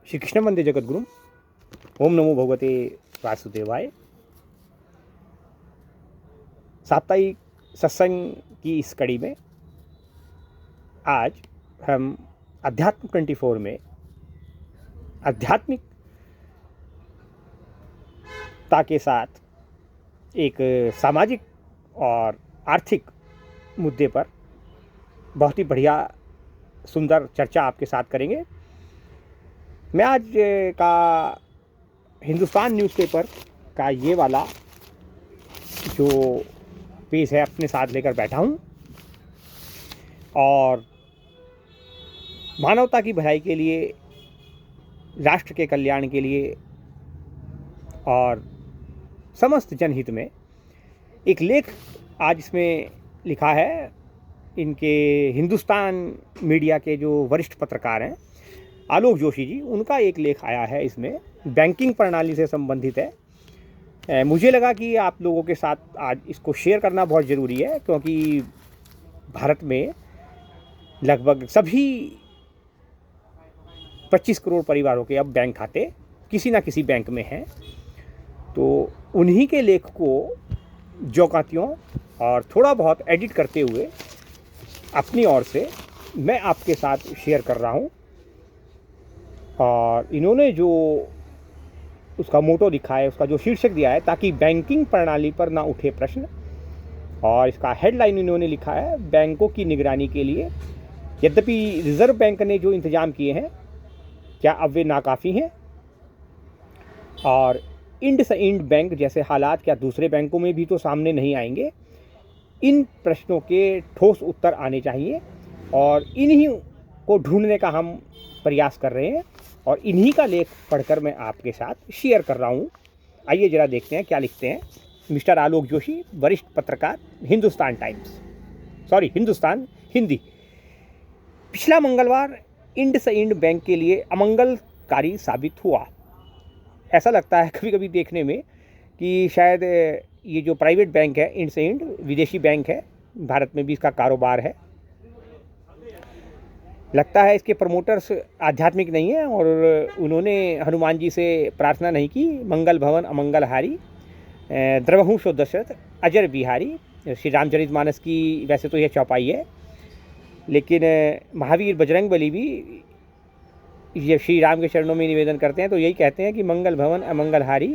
श्री कृष्ण वंदे जगद्गुरुम। ओम नमो भगवते वासुदेवाय। साप्ताहिक सत्संग की इस कड़ी में आज हम अध्यात्म 24 में आध्यात्मिकता के साथ एक सामाजिक और आर्थिक मुद्दे पर बहुत ही बढ़िया सुंदर चर्चा आपके साथ करेंगे। मैं आज का हिंदुस्तान न्यूज़पेपर का ये वाला जो पेज है अपने साथ लेकर बैठा हूँ और मानवता की भलाई के लिए, राष्ट्र के कल्याण के लिए और समस्त जनहित में एक लेख आज इसमें लिखा है। इनके हिंदुस्तान मीडिया के जो वरिष्ठ पत्रकार हैं आलोक जोशी जी, उनका एक लेख आया है। इसमें बैंकिंग प्रणाली से संबंधित है। मुझे लगा कि आप लोगों के साथ आज इसको शेयर करना बहुत ज़रूरी है, क्योंकि भारत में लगभग सभी 25 करोड़ परिवारों के अब बैंक खाते किसी ना किसी बैंक में हैं। तो उन्हीं के लेख को ज्यों और थोड़ा बहुत एडिट करते हुए अपनी ओर से मैं आपके साथ शेयर कर रहा हूँ। और इन्होंने जो उसका मोटो लिखा है, उसका जो शीर्षक दिया है, ताकि बैंकिंग प्रणाली पर ना उठे प्रश्न, और इसका हेडलाइन इन्होंने लिखा है, बैंकों की निगरानी के लिए यद्यपि रिजर्व बैंक ने जो इंतजाम किए हैं क्या अब वे नाकाफ़ी हैं, और इंड बैंक जैसे हालात क्या दूसरे बैंकों में भी तो सामने नहीं आएंगे। इन प्रश्नों के ठोस उत्तर आने चाहिए और इन्हीं को ढूंढने का हम प्रयास कर रहे हैं और इन्हीं का लेख पढ़कर मैं आपके साथ शेयर कर रहा हूँ। आइए जरा देखते हैं क्या लिखते हैं मिस्टर आलोक जोशी, वरिष्ठ पत्रकार, हिंदुस्तान हिंदी। पिछला मंगलवार इंड बैंक के लिए अमंगलकारी साबित हुआ। ऐसा लगता है कभी कभी देखने में कि शायद ये जो प्राइवेट बैंक है इंड विदेशी बैंक है, भारत में भी इसका कारोबार है। लगता है इसके प्रमोटर्स आध्यात्मिक नहीं है और उन्होंने हनुमान जी से प्रार्थना नहीं की, मंगल भवन अमंगल हारी, द्रवहु सो दशरथ अजर बिहारी। श्री रामचरितमानस की वैसे तो यह चौपाई है, लेकिन महावीर बजरंग बली भी ये श्री राम के चरणों में निवेदन करते हैं तो यही कहते हैं कि मंगल भवन अमंगल हारी,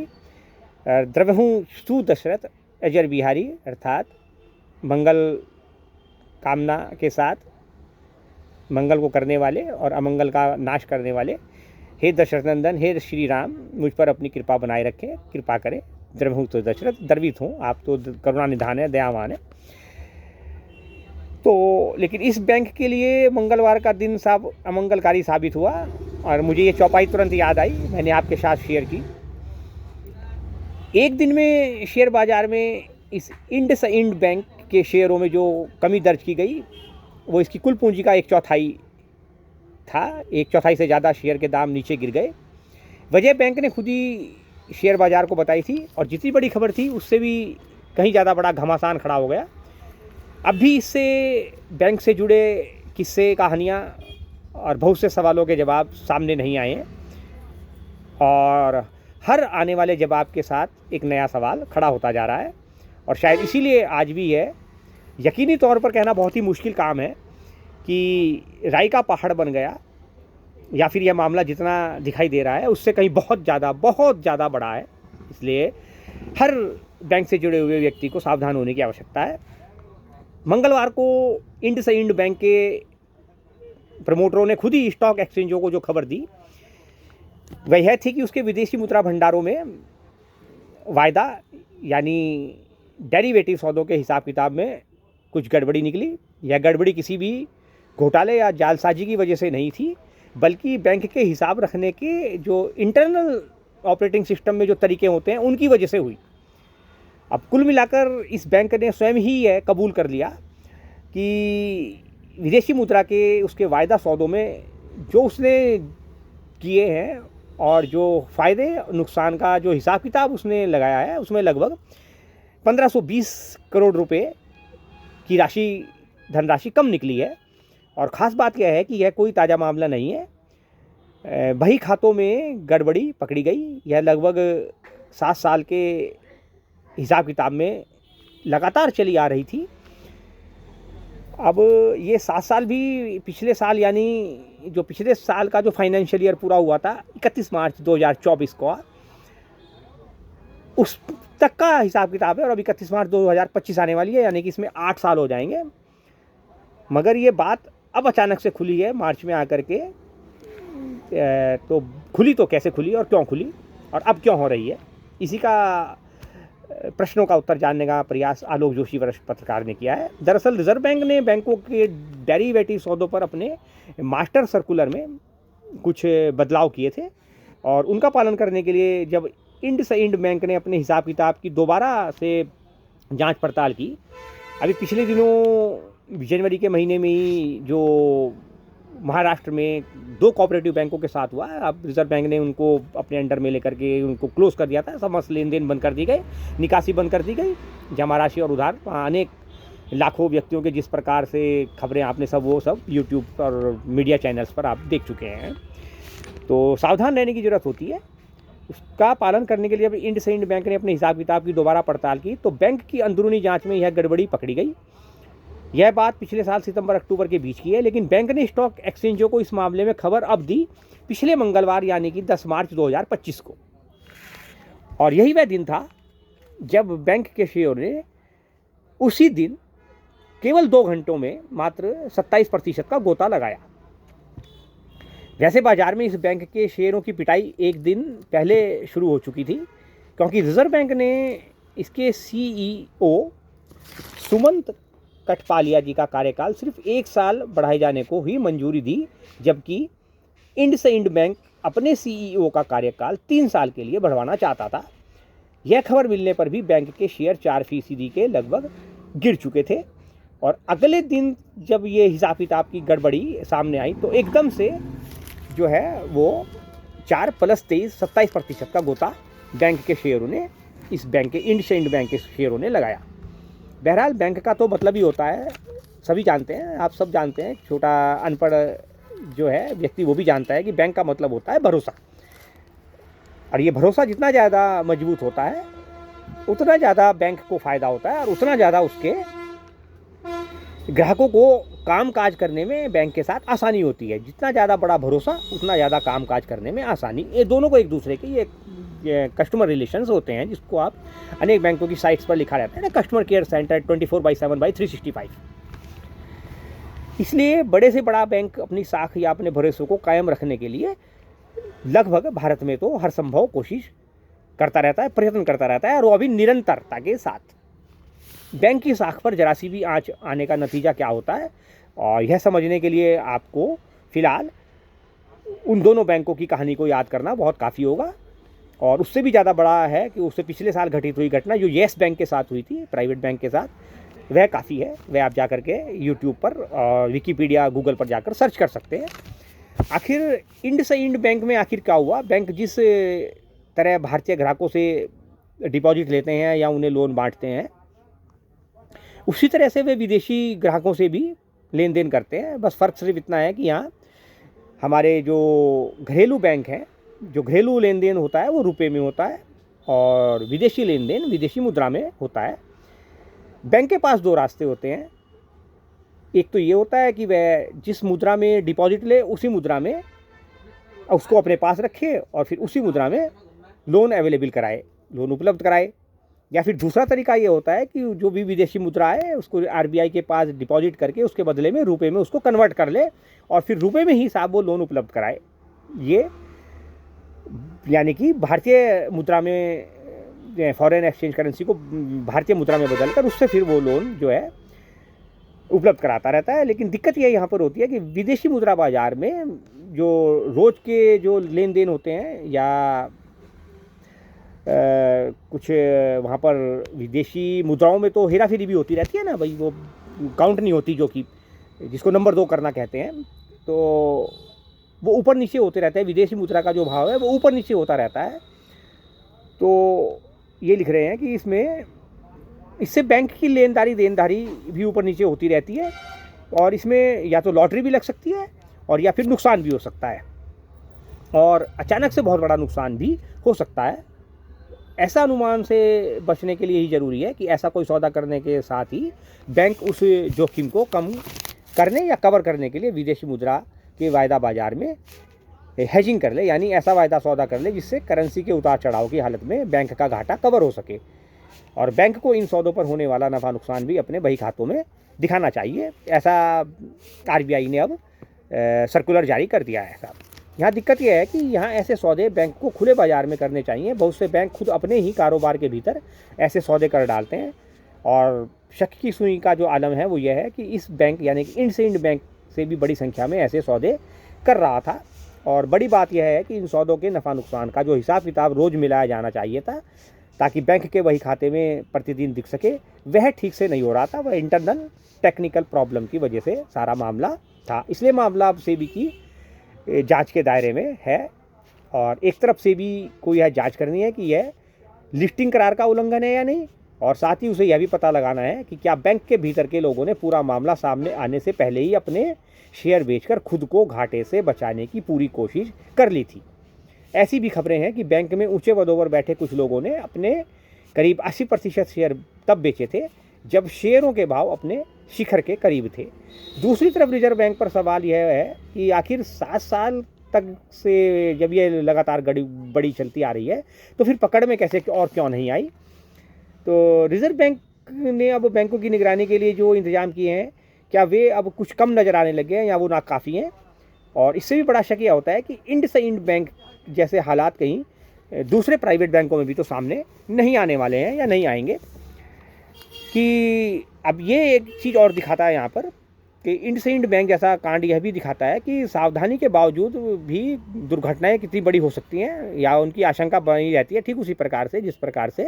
द्रवहु सु दशरथ अजर बिहारी, अर्थात मंगल कामना के साथ मंगल को करने वाले और अमंगल का नाश करने वाले, हे दशरथ नंदन, हे श्री राम, मुझ पर अपनी कृपा बनाए रखें, कृपा करें। द्रवहु तो दशरथ, द्रवित हों, आप तो करुणा निधान है, दयावान है। तो लेकिन इस बैंक के लिए मंगलवार का दिन सब अमंगलकारी साबित हुआ और मुझे ये चौपाई तुरंत याद आई, मैंने आपके साथ शेयर की। एक दिन में शेयर बाजार में इस इंड बैंक के शेयरों में जो कमी दर्ज की गई वो इसकी कुल पूंजी का 1/4 था। 1/4 से ज़्यादा शेयर के दाम नीचे गिर गए। वजह बैंक ने खुद ही शेयर बाजार को बताई थी और जितनी बड़ी खबर थी उससे भी कहीं ज़्यादा बड़ा घमासान खड़ा हो गया। अब भी इससे बैंक से जुड़े किस्से, कहानियाँ और बहुत से सवालों के जवाब सामने नहीं आए हैं और हर आने वाले जवाब के साथ एक नया सवाल खड़ा होता जा रहा है। और शायद इसीलिए आज भी है, यकीनी तौर पर कहना बहुत ही मुश्किल काम है कि राई का पहाड़ बन गया या फिर यह मामला जितना दिखाई दे रहा है उससे कहीं बहुत ज़्यादा बड़ा है। इसलिए हर बैंक से जुड़े हुए व्यक्ति को सावधान होने की आवश्यकता है। मंगलवार को इंड बैंक के प्रमोटरों ने खुद ही स्टॉक एक्सचेंजों को जो खबर दी वह यह थी कि उसके विदेशी मुद्रा भंडारों में वायदा यानी डेरिवेटिव सौदों के हिसाब किताब में कुछ गड़बड़ी निकली। यह गड़बड़ी किसी भी घोटाले या जालसाजी की वजह से नहीं थी, बल्कि बैंक के हिसाब रखने के जो इंटरनल ऑपरेटिंग सिस्टम में जो तरीके होते हैं उनकी वजह से हुई। अब कुल मिलाकर इस बैंक ने स्वयं ही यह कबूल कर लिया कि विदेशी मुद्रा के उसके वायदा सौदों में जो उसने किए हैं और जो फ़ायदे नुकसान का जो हिसाब किताब उसने लगाया है उसमें लगभग 1520 करोड़ रुपए की धनराशि कम निकली है। और ख़ास बात यह है कि यह कोई ताज़ा मामला नहीं है। बही खातों में गड़बड़ी पकड़ी गई। यह लगभग 7 साल के हिसाब किताब में लगातार चली आ रही थी। अब ये 7 साल भी पिछले साल, यानी जो पिछले साल का जो फाइनेंशियल ईयर पूरा हुआ था 31 मार्च 2024 को, उस तक का हिसाब किताब है। और अभी 31 मार्च 2025 आने वाली है, यानी कि इसमें 8 साल हो जाएंगे। मगर ये बात अब अचानक से खुली है मार्च में आकर के। तो खुली तो कैसे खुली और क्यों खुली और अब क्यों हो रही है, इसी का प्रश्नों का उत्तर जानने का प्रयास आलोक जोशी वरिष्ठ पत्रकार ने किया है। दरअसल रिजर्व बैंक ने बैंकों के डेरिवेटिव सौदों पर अपने मास्टर सर्कुलर में कुछ बदलाव किए थे, और उनका पालन करने के लिए जब इंड बैंक ने अपने हिसाब किताब की दोबारा से जांच पड़ताल की, अभी पिछले दिनों जनवरी के महीने में ही जो महाराष्ट्र में 2 कोऑपरेटिव बैंकों के साथ हुआ है, अब रिजर्व बैंक ने उनको अपने अंडर में लेकर के उनको क्लोज कर दिया था। समस्त लेन देन बंद कर दी गई, निकासी बंद कर दी गई, जमा राशि और उधार। अनेक लाखों व्यक्तियों के जिस प्रकार से खबरें आपने वो सब यूट्यूब और मीडिया चैनल्स पर आप देख चुके हैं। तो सावधान रहने की ज़रूरत होती है। उसका पालन करने के लिए अब इंड बैंक ने अपने हिसाब किताब की दोबारा पड़ताल की, तो बैंक की अंदरूनी जाँच में यह गड़बड़ी पकड़ी गई। यह बात पिछले साल सितंबर-अक्टूबर के बीच की है, लेकिन बैंक ने स्टॉक एक्सचेंजों को इस मामले में खबर अब दी पिछले मंगलवार, यानी कि 10 मार्च 2025 को। और यही वह दिन था जब बैंक के शेयर ने उसी दिन केवल 2 घंटों में मात्र 27% का गोता लगाया। वैसे बाजार में इस बैंक के शेयरों की पिटाई एक दिन पहले शुरू हो चुकी थी, क्योंकि रिजर्व बैंक ने इसके CEO सुमंत कठपालिया जी का कार्यकाल सिर्फ 1 साल बढ़ाए जाने को ही मंजूरी दी, जबकि इंड बैंक अपने CEO का कार्यकाल 3 साल के लिए बढ़वाना चाहता था। यह खबर मिलने पर भी बैंक के शेयर 4% के लगभग गिर चुके थे, और अगले दिन जब ये हिसाब किताब की गड़बड़ी सामने आई तो एकदम से जो है वो 4 + 23 27% का गोता बैंक के शेयरों ने, इस बैंक के इंड बैंक के शेयरों ने लगाया। बहरहाल बैंक का तो मतलब ही होता है, सभी जानते हैं, आप सब जानते हैं, छोटा अनपढ़ जो है व्यक्ति वो भी जानता है कि बैंक का मतलब होता है भरोसा। और ये भरोसा जितना ज़्यादा मजबूत होता है उतना ज़्यादा बैंक को फ़ायदा होता है, और उतना ज़्यादा उसके ग्राहकों को काम काज करने में बैंक के साथ आसानी होती है। जितना ज़्यादा बड़ा भरोसा उतना ज़्यादा काम काज करने में आसानी। ये दोनों को एक दूसरे के ये कस्टमर रिलेशंस होते हैं, जिसको आप अनेक बैंकों की साइट्स पर लिखा रहता है ना, कस्टमर केयर सेंटर 24/7/365। इसलिए बड़े से बड़ा बैंक अपनी साख या अपने भरोसे को कायम रखने के लिए लगभग भारत में तो हर संभव कोशिश करता रहता है, प्रयत्न करता रहता है, और वो अभी निरंतरता के साथ। बैंक की साख पर जरा सी भी आंच आने का नतीजा क्या होता है, और यह समझने के लिए आपको फिलहाल उन दोनों बैंकों की कहानी को याद करना बहुत काफ़ी होगा। और उससे भी ज़्यादा बड़ा है कि उससे पिछले साल घटित हुई घटना जो येस बैंक के साथ हुई थी, प्राइवेट बैंक के साथ, वह काफ़ी है। वह आप जाकर के यूट्यूब पर और विकीपीडिया, गूगल पर जाकर सर्च कर सकते हैं। आखिर इंड बैंक में आखिर क्या हुआ। बैंक जिस तरह भारतीय ग्राहकों से डिपॉजिट लेते हैं या उन्हें लोन बांटते हैं, उसी तरह से वे विदेशी ग्राहकों से भी लेन देन करते हैं। बस फ़र्क सिर्फ इतना है कि यहाँ हमारे जो घरेलू बैंक हैं, जो घरेलू लेन देन होता है वो रुपए में होता है, और विदेशी लेन देन विदेशी मुद्रा में होता है। बैंक के पास 2 रास्ते होते हैं। एक तो ये होता है कि वह जिस मुद्रा में डिपॉजिट ले उसी मुद्रा में उसको अपने पास रखे, और फिर उसी मुद्रा में लोन अवेलेबल कराए, लोन उपलब्ध कराए। या फिर दूसरा तरीका ये होता है कि जो भी विदेशी मुद्रा है उसको RBI के पास डिपॉजिट करके उसके बदले में रुपए में उसको कन्वर्ट कर ले, और फिर रुपए में ही साहब वो लोन उपलब्ध कराए। ये यानी कि भारतीय मुद्रा में, फॉरेन एक्सचेंज करेंसी को भारतीय मुद्रा में बदलकर उससे फिर वो लोन जो है उपलब्ध कराता रहता है। लेकिन दिक्कत ये यहाँ पर होती है कि विदेशी मुद्रा बाजार में जो रोज़ के जो लेन देन होते हैं, या कुछ वहाँ पर विदेशी मुद्राओं में तो हेरा फेरी भी होती रहती है ना भाई, वो काउंट नहीं होती, जो कि जिसको नंबर 2 करना कहते हैं। तो वो ऊपर नीचे होते रहते हैं, विदेशी मुद्रा का जो भाव है वो ऊपर नीचे होता रहता है। तो ये लिख रहे हैं कि इससे बैंक की देनदारी भी ऊपर नीचे होती रहती है, और इसमें या तो लॉटरी भी लग सकती है और या फिर नुकसान भी हो सकता है। और अचानक से बहुत बड़ा नुकसान भी हो सकता है। ऐसा अनुमान से बचने के लिए ही ज़रूरी है कि ऐसा कोई सौदा करने के साथ ही बैंक उस जोखिम को कम करने या कवर करने के लिए विदेशी मुद्रा के वायदा बाजार में हेजिंग कर ले, यानी ऐसा वायदा सौदा कर ले जिससे करेंसी के उतार चढ़ाव की हालत में बैंक का घाटा कवर हो सके। और बैंक को इन सौदों पर होने वाला नफ़ा नुकसान भी अपने बही खातों में दिखाना चाहिए। ऐसा आरबीआई ने अब सर्कुलर जारी कर दिया है साहब। यहाँ दिक्कत यह है कि यहाँ ऐसे सौदे बैंक को खुले बाजार में करने चाहिए। बहुत से बैंक खुद अपने ही कारोबार के भीतर ऐसे सौदे कर डालते हैं, और शक की सुई का जो आलम है वो यह है कि इस बैंक यानी कि इंडसइंड बैंक से भी बड़ी संख्या में ऐसे सौदे कर रहा था। और बड़ी बात यह है कि इन सौदों के नफ़ा नुकसान का जो हिसाब किताब रोज़ मिलाया जाना चाहिए था ताकि बैंक के वही खाते में प्रतिदिन दिख सके, वह ठीक से नहीं हो रहा था। वह इंटरनल टेक्निकल प्रॉब्लम की वजह से सारा मामला था। इसलिए मामला अब सेबी की जांच के दायरे में है, और एक तरफ सेबी को यह जांच करनी है कि यह लिस्टिंग करार का उल्लंघन है या नहीं, और साथ ही उसे यह भी पता लगाना है कि क्या बैंक के भीतर के लोगों ने पूरा मामला सामने आने से पहले ही अपने शेयर बेचकर खुद को घाटे से बचाने की पूरी कोशिश कर ली थी। ऐसी भी खबरें हैं कि बैंक में ऊंचे पदों पर बैठे कुछ लोगों ने अपने करीब 80% शेयर तब बेचे थे जब शेयरों के भाव अपने शिखर के करीब थे। दूसरी तरफ रिजर्व बैंक पर सवाल यह है कि आखिर 7 साल तक से जब ये लगातार बड़ी चलती आ रही है तो फिर पकड़ में कैसे और क्यों नहीं आई। तो रिजर्व बैंक ने अब बैंकों की निगरानी के लिए जो इंतजाम किए हैं, क्या वे अब कुछ कम नज़र आने लगे हैं या वो नाकाफ़ी हैं। और इससे भी बड़ा शक यह होता है कि इंडसइंड बैंक जैसे हालात कहीं दूसरे प्राइवेट बैंकों में भी तो सामने नहीं आने वाले हैं या नहीं आएंगे। कि अब ये एक चीज़ और दिखाता है यहाँ पर कि इंडसइंड बैंक जैसा कांड यह भी दिखाता है कि सावधानी के बावजूद भी दुर्घटनाएं कितनी बड़ी हो सकती हैं या उनकी आशंका बनी रहती है। ठीक उसी प्रकार से जिस प्रकार से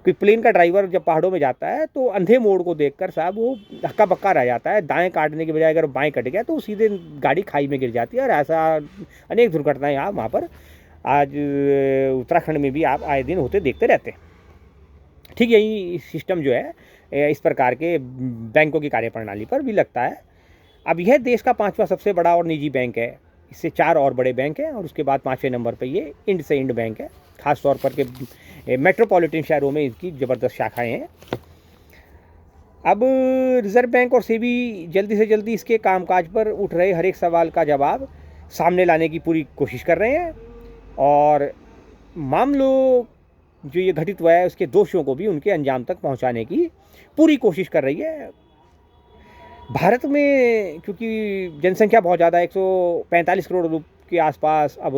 कोई प्लेन का ड्राइवर जब पहाड़ों में जाता है तो अंधे मोड़ को देखकर साहब वो हक्का बक्का रह जाता है, दाएं काटने के बजाय अगर बाएं कट गया तो सीधे गाड़ी खाई में गिर जाती है। और ऐसा अनेक दुर्घटनाएँ आप वहाँ पर आज उत्तराखंड में भी आप आए दिन होते देखते रहते हैं। ठीक यही सिस्टम जो है इस प्रकार के बैंकों की कार्यप्रणाली पर भी लगता है। अब यह देश का 5वां सबसे बड़ा और निजी बैंक है। इससे 4 और बड़े बैंक हैं और उसके बाद 5वें नंबर पर ये इंडसइंड बैंक है। खास तौर पर के मेट्रोपॉलिटन शहरों में इसकी ज़बरदस्त शाखाएं हैं। अब रिजर्व बैंक और सेबी जल्दी से जल्दी इसके कामकाज पर उठ रहे हर एक सवाल का जवाब सामने लाने की पूरी कोशिश कर रहे हैं, और मामलों जो ये घटित हुआ है उसके दोषियों को भी उनके अंजाम तक पहुंचाने की पूरी कोशिश कर रही है। भारत में क्योंकि जनसंख्या बहुत ज़्यादा 145 करोड़ के आसपास अब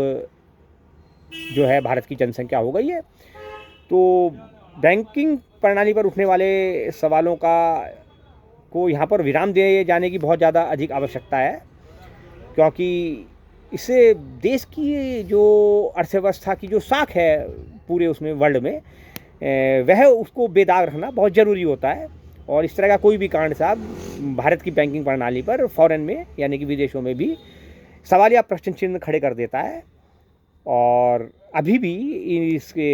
जो है भारत की जनसंख्या हो गई है, तो बैंकिंग प्रणाली पर उठने वाले सवालों को यहाँ पर विराम दिए जाने की बहुत ज़्यादा अधिक आवश्यकता है, क्योंकि इससे देश की जो अर्थव्यवस्था की जो साख है पूरे उसमें वर्ल्ड में वह उसको बेदाग रखना बहुत ज़रूरी होता है। और इस तरह का कोई भी कांड साहब भारत की बैंकिंग प्रणाली पर फॉरेन में यानी कि विदेशों में भी सवाल या प्रश्न चिन्ह खड़े कर देता है। और अभी भी इसके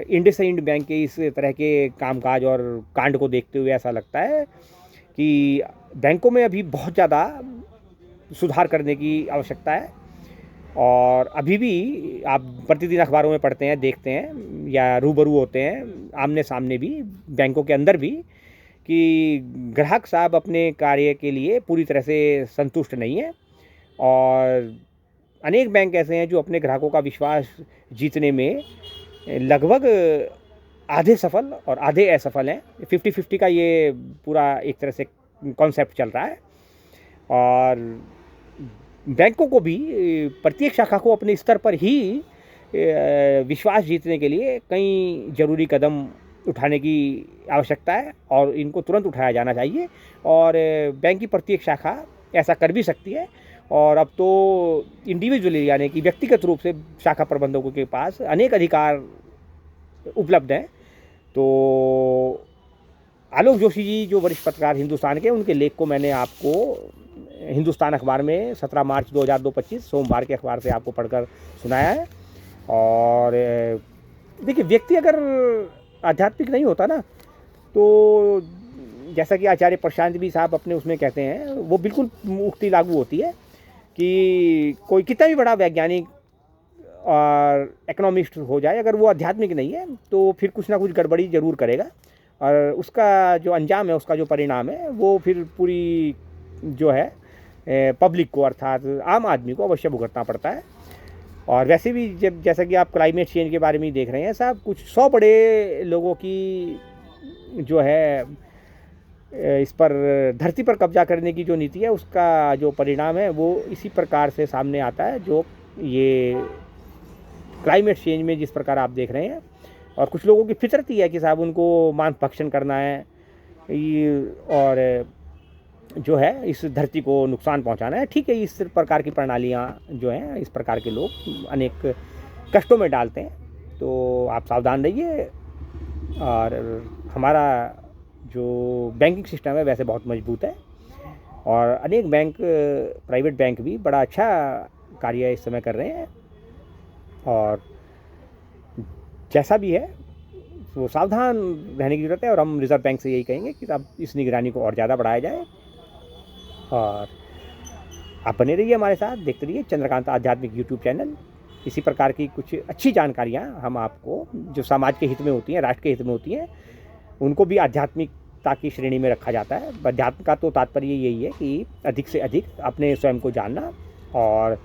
इंडसइंड बैंक के इस तरह के कामकाज और कांड को देखते हुए ऐसा लगता है कि बैंकों में अभी बहुत ज़्यादा सुधार करने की आवश्यकता है। और अभी भी आप प्रतिदिन अखबारों में पढ़ते हैं, देखते हैं या रूबरू होते हैं आमने सामने भी बैंकों के अंदर भी कि ग्राहक साहब अपने कार्य के लिए पूरी तरह से संतुष्ट नहीं है। और अनेक बैंक ऐसे हैं जो अपने ग्राहकों का विश्वास जीतने में लगभग आधे सफल और आधे असफल हैं। 50-50 का ये पूरा एक तरह से कॉन्सेप्ट चल रहा है। और बैंकों को भी प्रत्येक शाखा को अपने स्तर पर ही विश्वास जीतने के लिए कई ज़रूरी कदम उठाने की आवश्यकता है और इनको तुरंत उठाया जाना चाहिए। और बैंक की प्रत्येक शाखा ऐसा कर भी सकती है। और अब तो इंडिविजुअली यानी कि व्यक्तिगत रूप से शाखा प्रबंधकों के पास अनेक अधिकार उपलब्ध हैं। तो आलोक जोशी जी जो वरिष्ठ पत्रकार हिंदुस्तान के, उनके लेख को मैंने आपको हिंदुस्तान अखबार में 17 मार्च 2025 सोमवार के अखबार से आपको पढ़कर सुनाया है। और देखिए, व्यक्ति अगर आध्यात्मिक नहीं होता ना, तो जैसा कि आचार्य प्रशांत भी साहब अपने उसमें कहते हैं, वो बिल्कुल उक्ति लागू होती है कि कोई कितना भी बड़ा वैज्ञानिक और इकोनॉमिस्ट हो जाए, अगर वो आध्यात्मिक नहीं है तो फिर कुछ ना कुछ गड़बड़ी ज़रूर करेगा, और उसका जो अंजाम है, उसका जो परिणाम है, वो फिर पूरी जो है पब्लिक को, अर्थात आम आदमी को अवश्य भुगतना पड़ता है। और वैसे भी जब जैसा कि आप क्लाइमेट चेंज के बारे में देख रहे हैं साहब, कुछ 100 बड़े लोगों की जो है इस पर धरती पर कब्जा करने की जो नीति है, उसका जो परिणाम है वो इसी प्रकार से सामने आता है, जो ये क्लाइमेट चेंज में जिस प्रकार आप देख रहे हैं। और कुछ लोगों की फितरत ही है कि साहब उनको मांस भक्षण करना है, और जो है इस धरती को नुकसान पहुंचाना है। ठीक है, इस प्रकार की प्रणालियां जो हैं, इस प्रकार के लोग अनेक कष्टों में डालते हैं, तो आप सावधान रहिए। और हमारा जो बैंकिंग सिस्टम है वैसे बहुत मजबूत है, और अनेक बैंक, प्राइवेट बैंक भी बड़ा अच्छा कार्य इस समय कर रहे हैं। और जैसा भी है तो सावधान रहने की ज़रूरत है, और हम रिज़र्व बैंक से यही कहेंगे कि अब इस निगरानी को और ज़्यादा बढ़ाया जाए। और आप बने रहिए हमारे साथ, देखते रहिए चंद्रकांत आध्यात्मिक यूट्यूब चैनल। इसी प्रकार की कुछ अच्छी जानकारियाँ हम आपको, जो समाज के हित में होती हैं, राष्ट्र के हित में होती हैं, उनको भी आध्यात्मिकता की श्रेणी में रखा जाता है। अध्यात्म का तो तात्पर्य यही है कि अधिक से अधिक अपने स्वयं को जानना, और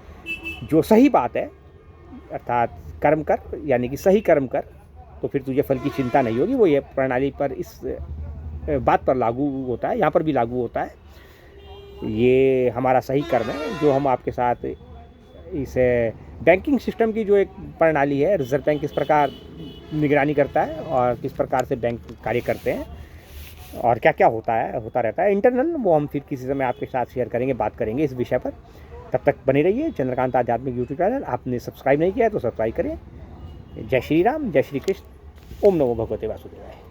जो सही बात है, अर्थात कर्म कर, यानी कि सही कर्म कर, तो फिर तुझे फल की चिंता नहीं होगी। वो ये प्रणाली पर, इस बात पर लागू होता है, यहाँ पर भी लागू होता है। ये हमारा सही कर्म है जो हम आपके साथ इस बैंकिंग सिस्टम की जो एक प्रणाली है, रिजर्व बैंक किस प्रकार निगरानी करता है और किस प्रकार से बैंक कार्य करते हैं, और क्या क्या होता रहता है इंटरनल, वो हम फिर किसी समय आपके साथ शेयर करेंगे, बात करेंगे इस विषय पर। तब तक बने रहिए चंद्रकांत आध्यात्मिक यूट्यूब चैनल। आपने सब्सक्राइब नहीं किया है तो सब्सक्राइब करें। जय श्री राम, जय श्री कृष्ण, ओम नमो भगवते वासुदेवाय।